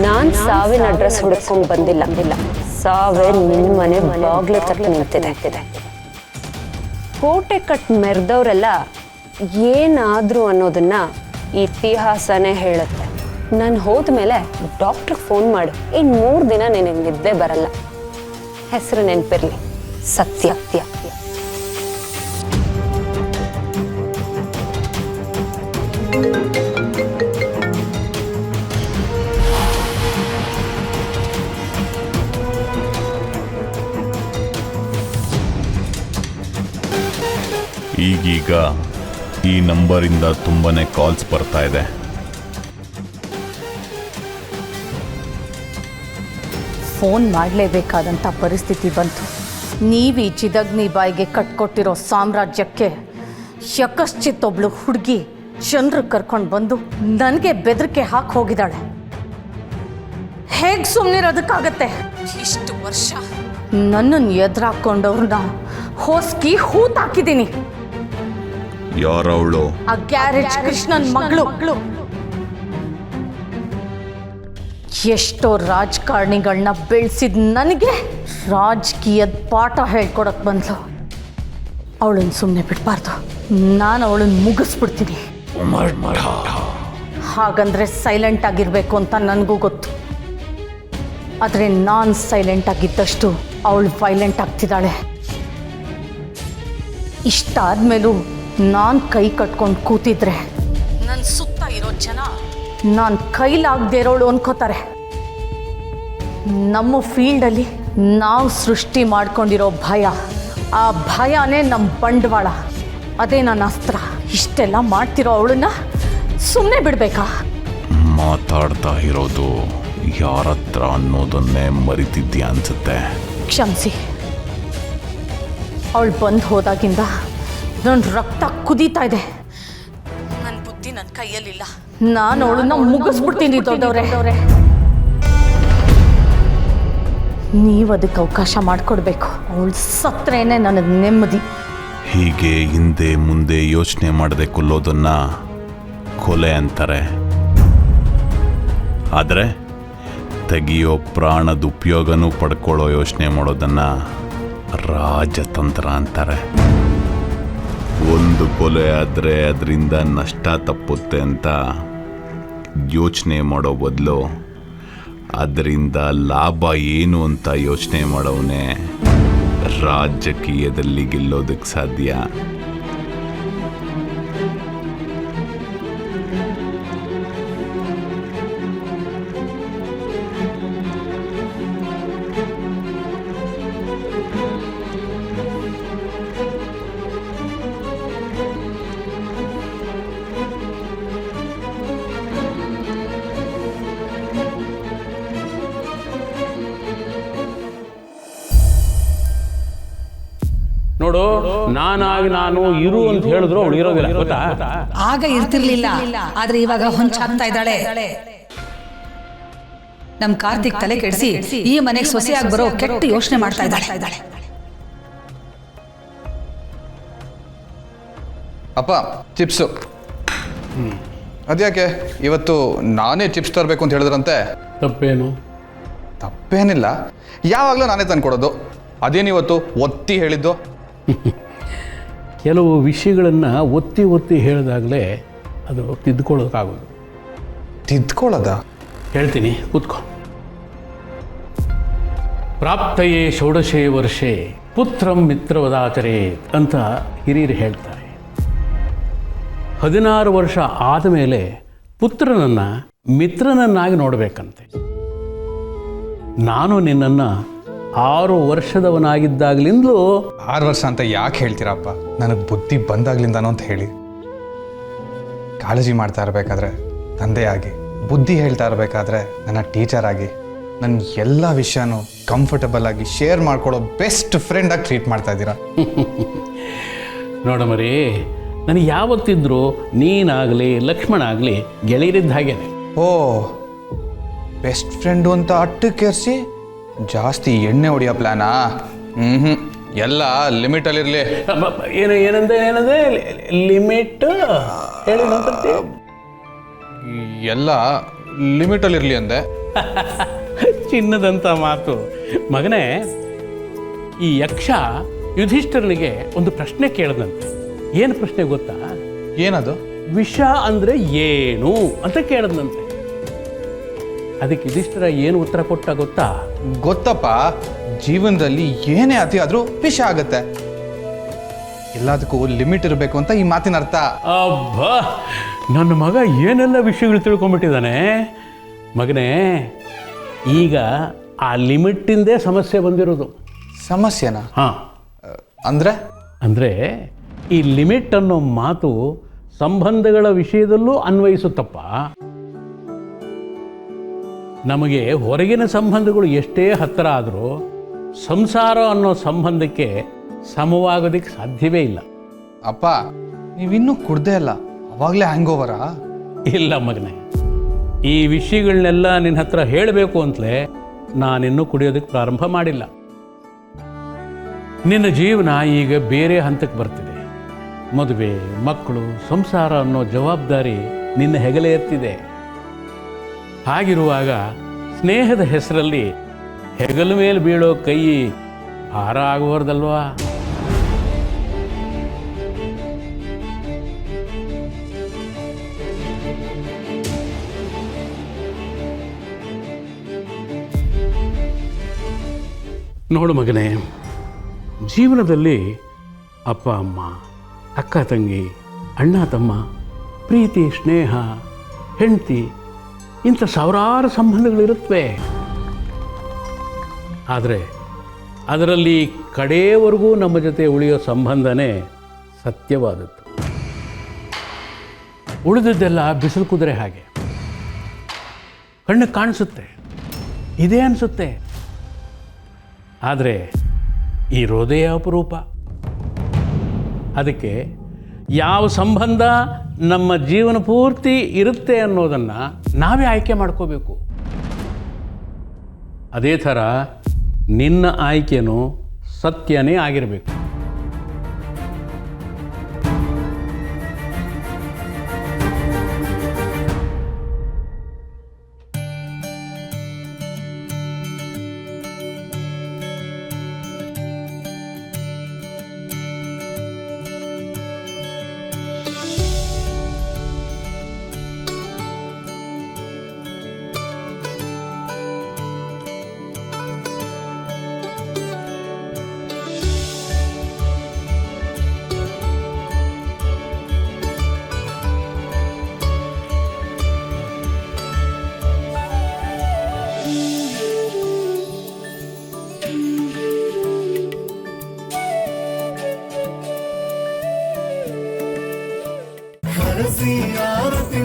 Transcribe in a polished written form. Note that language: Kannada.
ನಾನು ಸಾವಿನ ಅಡ್ರೆಸ್ ಹುಡುಕೊಂಡು ಬಂದಿಲ್ಲ. ಸಾವೇ ನಿನ್ನ ಮನೆ ಬಾಗ್ಲು ತರಲು ನಿಂತಿದೆ. ಕೋಟೆ ಕಟ್ ಮೆರೆದವರೆಲ್ಲ ಏನಾದ್ರು ಅನ್ನೋದನ್ನ ಇತಿಹಾಸನೇ ಹೇಳುತ್ತೆ. ನಾನು ಹೋದ್ಮೇಲೆ ಡಾಕ್ಟ್ರಿಗೆ ಫೋನ್ ಮಾಡು. ಇನ್ನು 3 ದಿನ ನಿನಗೆ ನಿದ್ದೆ ಬರಲ್ಲ. ಹೆಸರು ನೆನಪಿರ್ಲಿ, ಸತ್ಯ. ಈಗೀಗ ಈ ನಂಬರಿಂದ ತುಂಬಾನೇ ಕಾಲ್ಸ್ ಬರ್ತಾ ಇದೆ. ಫೋನ್ ಮಾಡಲೇಬೇಕಾದಂಥ ಪರಿಸ್ಥಿತಿ ಬಂತು. ನೀವು ಈ ಚಿದಗ್ನಿ ಬಾಯಿಗೆ ಕಟ್ಕೊಟ್ಟಿರೋ ಸಾಮ್ರಾಜ್ಯಕ್ಕೆ ಯಕಶ್ಚಿತ್ತೊಬ್ಳು ಹುಡುಗಿ ಜನರು ಕರ್ಕೊಂಡು ಬಂದು ನನಗೆ ಬೆದರಿಕೆ ಹಾಕಿ ಹೋಗಿದ್ದಾಳೆ. ಹೇಗೆ ಸುಮ್ಮನಿರೋದಕ್ಕಾಗತ್ತೆ? ಇಷ್ಟು ವರ್ಷ ನನ್ನನ್ನು ಎದುರಾಕೊಂಡವ್ರನ್ನ ಹೋಸ್ಕಿ ಹೂತಾಕಿದ್ದೀನಿ. ಯಾರವಳು? ಆ ಗ್ಯಾರೇಜ್ ಕೃಷ್ಣನ್ ಮಗಳು. ಎಷ್ಟೋ ರಾಜಕಾರಣಿಗಳನ್ನ ಬೆಳೆಸಿದ ನನಗೆ ರಾಜಕೀಯದ ಪಾಠ ಹೇಳ್ಕೊಡಕ್ ಬಂದ್ಲು. ಅವಳನ್ನು ಸುಮ್ಮನೆ ಬಿಡಬಾರ್ದು. ನಾನು ಅವಳನ್ನು ಮುಗಿಸ್ಬಿಡ್ತೀನಿ. ಹಾಗಂದ್ರೆ ಸೈಲೆಂಟ್ ಆಗಿರ್ಬೇಕು ಅಂತ ನನಗೂ ಗೊತ್ತು. ಆದರೆ ನಾನು ಸೈಲೆಂಟ್ ಆಗಿದ್ದಷ್ಟು ಅವಳು ವೈಲೆಂಟ್ ಆಗ್ತಿದ್ದಾಳೆ. ಇಷ್ಟಾದ್ಮೇಲೂ ನಾನು ಕೈ ಕಟ್ಕೊಂಡು ಕೂತಿದ್ರೆ ನನ್ನ ಸುತ್ತ ಇರೋ ಜನ ನಾನು ಕೈಲಾಗದೇ ಇರೋಳು ಅನ್ಕೋತಾರೆ. ನಮ್ಮ ಫೀಲ್ಡಲ್ಲಿ ನಾವು ಸೃಷ್ಟಿ ಮಾಡ್ಕೊಂಡಿರೋ ಭಯ, ಆ ಭಯನೇ ನಮ್ಮ ಬಂಡವಾಳ, ಅದೇ ನನ್ನ ಅಸ್ತ್ರ. ಇಷ್ಟೆಲ್ಲ ಮಾಡ್ತಿರೋ ಅವಳನ್ನ ಸುಮ್ಮನೆ ಬಿಡಬೇಕಾ? ಮಾತಾಡ್ತಾ ಇರೋದು ಯಾರತ್ರ ಅನ್ನೋದನ್ನೇ ಮರಿತಿದ್ಯಾ ಅನ್ಸುತ್ತೆ. ಕ್ಷಮಿಸಿ. ಅವಳು ಬಂದು ಹೋದಾಗಿಂದ ನನ್ನ ರಕ್ತ ಕುದೀತಾ ಇದೆ. ನನ್ನ ಬುದ್ಧಿ ನನ್ನ ಕೈಯಲ್ಲಿಲ್ಲ. ನಾನು ಅವಳನ್ನ ಮುಗಿಸ್ಬಿಡ್ತೀನಿ. ದೊಡ್ಡವ್ರೆ, ನೀವು ಅದಕ್ಕೆ ಅವಕಾಶ ಮಾಡಿಕೊಡ್ಬೇಕು. ಅವಳು ಸತ್ರೇನೆ ನನಗೆ ನೆಮ್ಮದಿ. ಹೀಗೆ ಹಿಂದೆ ಮುಂದೆ ಯೋಚನೆ ಮಾಡದೆ ಕೊಲ್ಲೋದನ್ನ ಕೊಲೆ ಅಂತಾರೆ. ಆದರೆ ತೆಗಿಯೋ ಪ್ರಾಣದ ಉಪಯೋಗನೂ ಪಡ್ಕೊಳ್ಳೋ ಯೋಚನೆ ಮಾಡೋದನ್ನ ರಾಜತಂತ್ರ ಅಂತಾರೆ. ಒಂದು ಕೊಲೆ ಆದರೆ ಅದರಿಂದ ನಷ್ಟ ತಪ್ಪುತ್ತೆ ಅಂತ ಯೋಚನೆ ಮಾಡೋ ಬದಲು ಅದರಿಂದ ಲಾಭ ಏನು ಅಂತ ಯೋಚನೆ ಮಾಡೋವನೇ ರಾಜಕೀಯದಲ್ಲಿ ಗೆಲ್ಲೋದಕ್ಕೆ ಸಾಧ್ಯ. ನೋಡು, ನಾನು ಇರು ಅಂತ ಹೇಳಿದ್ರು ಅವಳು ಇರೋದಿಲ್ಲ, ಗೊತ್ತಾ? ಆಗ ಇರ್ತಿರ್ಲಿಲ್ಲ, ಆದ್ರೆ ಇವಾಗ ಹೊಂಚಾಗ್ತಾ ಇದ್ದಾಳೆ. ನಮ್ ಕಾರ್ತಿಕ್ ತಲೆ ಕೆಡಿಸಿ ಈ ಮನೆಗೆ ಸೊಸೆಯಾಗಿ ಬರೋ ಕೆಟ್ಟ ಯೋಚನೆ ಮಾಡ್ತಾ ಇದ್ದಾಳೆ. ಅಪ್ಪ, ಚಿಪ್ಸು. ಅದ್ಯಾಕೆ ಇವತ್ತು ನಾನೇ ಚಿಪ್ಸ್ ತರಬೇಕು ಅಂತ ಹೇಳಿದ್ರಂತೆ? ತಪ್ಪೇನು? ತಪ್ಪೇನಿಲ್ಲ, ಯಾವಾಗಲೂ ನಾನೇ ತಂದ್ಕೊಡೋದು. ಅದೇನಿವತ್ತು ಒತ್ತಿ ಹೇಳಿದ್ದು? ಕೆಲವು ವಿಷಯಗಳನ್ನು ಒತ್ತಿ ಹೇಳಿದಾಗಲೇ ಅದು ತಿದ್ದುಕೊಳ್ಳೋಕ್ಕಾಗೋದು. ತಿದ್ಕೊಳ್ಳೋದ? ಹೇಳ್ತೀನಿ, ಕೂತ್ಕೊ. ಪ್ರಾಪ್ತಯೇ ಷೋಡಶೇ ವರ್ಷೆ ಪುತ್ರಂ ಮಿತ್ರವದಾಚರೇ ಅಂತ ಹಿರಿಯರು ಹೇಳ್ತಾರೆ. 16 ವರ್ಷ ಆದಮೇಲೆ ಪುತ್ರನನ್ನು ಮಿತ್ರನನ್ನಾಗಿ ನೋಡಬೇಕಂತೆ. ನಾನು ನಿನ್ನನ್ನು 6 ವರ್ಷದವನಾಗಿದ್ದಾಗಲಿಂದಲೂ. 6 ವರ್ಷ ಅಂತ ಯಾಕೆ ಹೇಳ್ತೀರಪ್ಪ? ನನಗೆ ಬುದ್ಧಿ ಬಂದಾಗ್ಲಿಂದಾನೋ ಅಂತ ಹೇಳಿ. ಕಾಳಜಿ ಮಾಡ್ತಾ ಇರಬೇಕಾದ್ರೆ ತಂದೆಯಾಗಿ, ಬುದ್ಧಿ ಹೇಳ್ತಾ ಇರಬೇಕಾದ್ರೆ ನನ್ನ ಟೀಚರ್ ಆಗಿ, ನನ್ನ ಎಲ್ಲ ವಿಷಯನೂ ಕಂಫರ್ಟಬಲ್ ಆಗಿ ಶೇರ್ ಮಾಡ್ಕೊಳ್ಳೋ ಬೆಸ್ಟ್ ಫ್ರೆಂಡಾಗಿ ಟ್ರೀಟ್ ಮಾಡ್ತಾ ಇದ್ದೀರಾ. ನೋಡಮರಿ, ನನಗೆ ಯಾವತ್ತಿದ್ರೂ ನೀನಾಗಲಿ ಲಕ್ಷ್ಮಣ ಆಗಲಿ ಗೆಳೆಯರಿದ್ದ ಹಾಗೇನೆ. ಓ, ಬೆಸ್ಟ್ ಫ್ರೆಂಡು ಅಂತ ಅಟ್ಟಕ್ಕೇರಿಸಿ ಜಾಸ್ತಿ ಎಣ್ಣೆ ಹೊಡಿಯೋ ಪ್ಲ್ಯಾನಾ? ಎಲ್ಲ ಲಿಮಿಟಲ್ಲಿರಲಿ. ಏನಂದೆ ಲಿಮಿಟ್ ಹೇಳಿ. ಎಲ್ಲ ಲಿಮಿಟಲ್ಲಿರಲಿ ಅಂದೆ. ಚಿನ್ನದಂಥ ಮಾತು. ಮಗನೇ, ಈ ಯಕ್ಷ ಯುಧಿಷ್ಠಿರನಿಗೆ ಒಂದು ಪ್ರಶ್ನೆ ಕೇಳದಂತೆ. ಏನು ಪ್ರಶ್ನೆ ಗೊತ್ತಾ? ಏನದು? ವಿಷ ಅಂದರೆ ಏನು ಅಂತ ಕೇಳದಂತೆ. ಅದಕ್ಕೆ ಯುಧಿಷ್ಠಿರ ಏನು ಉತ್ತರ ಕೊಟ್ಟ ಗೊತ್ತಾ? ಗೊತ್ತಪ್ಪ, ಜೀವನದಲ್ಲಿ ಏನೇ ಅತಿ ಆದ್ರೂ ವಿಷ ಆಗತ್ತೆ, ಎಲ್ಲದಕ್ಕೂ ಲಿಮಿಟ್ ಇರಬೇಕು ಅಂತ ಈ ಮಾತಿನ ಅರ್ಥ. ಅಬ್ಬಾ, ನನ್ನ ಮಗ ಏನೆಲ್ಲ ವಿಷಯಗಳು ತಿಳ್ಕೊಂಬಿಟ್ಟಿದ್ದಾನೆ. ಮಗನೇ, ಈಗ ಆ ಲಿಮಿಟ್ಟಿಂದೇ ಸಮಸ್ಯೆ ಬಂದಿರೋದು. ಸಮಸ್ಯೆನಾ? ಹಾಂ, ಅಂದರೆ ಈ ಲಿಮಿಟ್ ಅನ್ನೋ ಮಾತು ಸಂಬಂಧಗಳ ವಿಷಯದಲ್ಲೂ ಅನ್ವಯಿಸುತ್ತಪ್ಪ. ನಮಗೆ ಹೊರಗಿನ ಸಂಬಂಧಗಳು ಎಷ್ಟೇ ಹತ್ತಿರ ಆದರೂ ಸಂಸಾರ ಅನ್ನೋ ಸಂಬಂಧಕ್ಕೆ ಸಮವಾಗೋದಕ್ಕೆ ಸಾಧ್ಯವೇ ಇಲ್ಲ. ಅಪ್ಪ, ನೀವಿನ್ನೂ ಕುಡ್ದೇ ಅಲ್ಲ, ಅವಾಗಲೇ ಹ್ಯಾಂಗ್ ಓವರಾ? ಇಲ್ಲ ಮಗನೇ, ಈ ವಿಷಯಗಳನ್ನೆಲ್ಲ ನಿನ್ನ ಹತ್ರ ಹೇಳಬೇಕು ಅಂತಲೇ ನಾನಿನ್ನೂ ಕುಡಿಯೋದಕ್ಕೆ ಪ್ರಾರಂಭ ಮಾಡಿಲ್ಲ. ನಿನ್ನ ಜೀವನ ಈಗ ಬೇರೆ ಹಂತಕ್ಕೆ ಬರ್ತಿದೆ. ಮದುವೆ, ಮಕ್ಕಳು, ಸಂಸಾರ ಅನ್ನೋ ಜವಾಬ್ದಾರಿ ನಿನ್ನ ಹೆಗಲೇ ಎತ್ತಿದೆ. ಹಾಗಿರುವಾಗ ಸ್ನೇಹದ ಹೆಸರಲ್ಲಿ ಹೆಗಲ ಮೇಲೆ ಬೀಳೋ ಕೈ ಭಾರ ಆಗುವರ್ದಲ್ವಾ? ನೋಡು ಮಗನೇ, ಜೀವನದಲ್ಲಿ ಅಪ್ಪ ಅಮ್ಮ, ಅಕ್ಕ ತಂಗಿ, ಅಣ್ಣ ತಮ್ಮ, ಪ್ರೀತಿ, ಸ್ನೇಹ, ಹೆಂಡತಿ, ಇಂಥ ಸಾವಿರಾರು ಸಂಬಂಧಗಳಿರುತ್ತವೆ. ಆದರೆ ಅದರಲ್ಲಿ ಕಡೆಯವರೆಗೂ ನಮ್ಮ ಜೊತೆ ಉಳಿಯೋ ಸಂಬಂಧನೇ ಸತ್ಯವಾದದ್ದು. ಉಳಿದಿದ್ದೆಲ್ಲ ಬಿಸಿಲು ಕುದುರೆ ಹಾಗೆ, ಕಣ್ಣಿಗೆ ಕಾಣಿಸುತ್ತೆ, ಇದೇ ಅನಿಸುತ್ತೆ, ಆದರೆ ಇರೋದೇ ಅಪರೂಪ. ಅದಕ್ಕೆ ಯಾವ ಸಂಬಂಧ ನಮ್ಮ ಜೀವನ ಪೂರ್ತಿ ಇರುತ್ತೆ ಅನ್ನೋದನ್ನು ನಾವೇ ಆಯ್ಕೆ ಮಾಡ್ಕೋಬೇಕು. ಅದೇ ಥರ ನಿನ್ನ ಆಯ್ಕೆನೂ ಸತ್ಯನೇ ಆಗಿರಬೇಕು. ಹರಸಿ ಆರತಿ